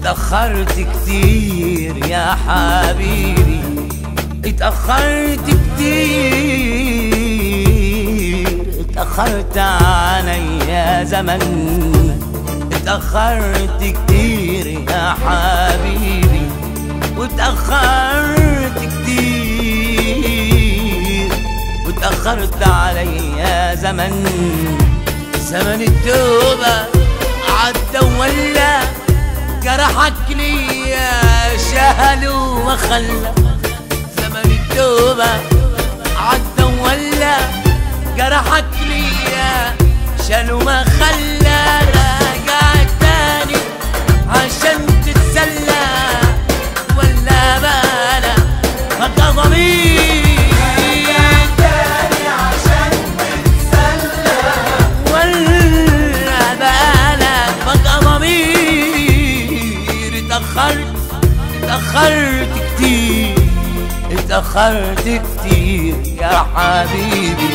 اتأخرت كتير يا حبيبي، اتأخرت كتير، اتأخرت عليا زمن، اتأخرت كتير يا حبيبي، واتأخرت كتير، واتأخرت عليا زمن. زمن التوبة عدى ولا جرحك ليا شهل وخلى. زمن التوبة عدى ولا جرحك ليا شال وما خلى. راجع تاني عشان تتسلى ولا بقى بقى ضمير؟ اتأخرت كتير، اتأخرت كتير يا حبيبي.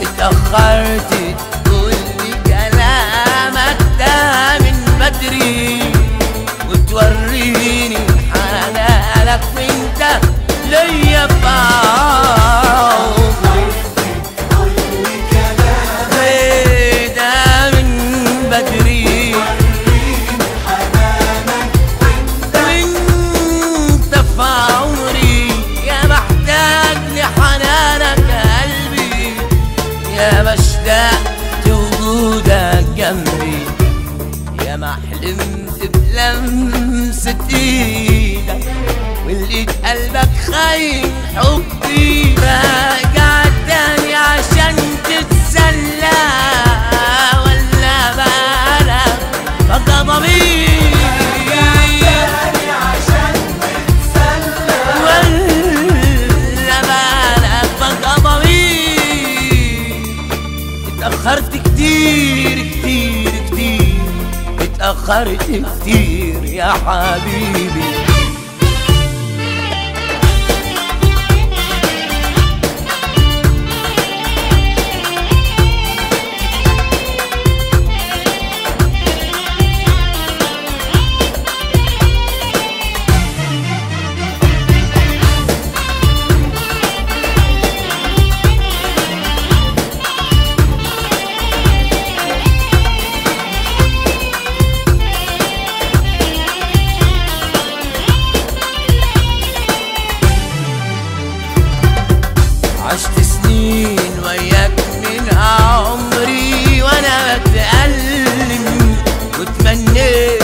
اتأخرت تقولي كلامك ده من بدري، وتوريني حلالك وانت ليا بعمري. تقولي كلامك ده من بدري، وتوريني حلالك وانت في عمري. يا محتاج لحنانك يا مشتاق وجودك جنبي، يا ما حلمت بلمسة ايدك ولقيت قلبك خاين حبي. راجع تاني عشان تتسلى ولا بالك بقى ضمير؟ اتأخرت كتير كتير كتير، اتأخرت كتير يا حبيبي. عشت سنين وياك من عمري وانا بتألم، واتمنيت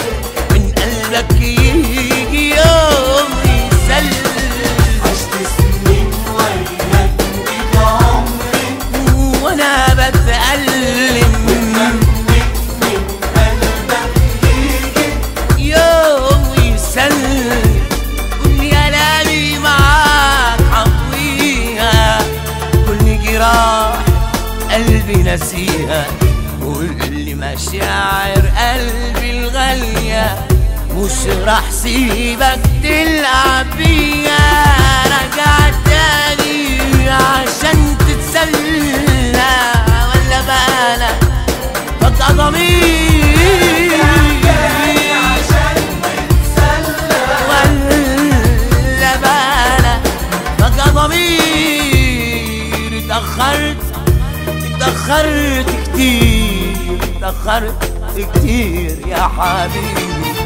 من قلبك يجي يوم يسلم. عشت سنين وياك من عمري وانا بتألم، واتمنيت من قلبك يجي يوم يسلم. يا لالي معاك قلبي نسيها، كل مشاعر قلبي الغالية مش راح سيبك تلعب بيها. راجع تاني عشان تتسلى ولا بالك بقى ضمير؟ ولا بالك بقى ضمير؟ اتأخرت كتير، اتأخرت كتير يا حبيبي.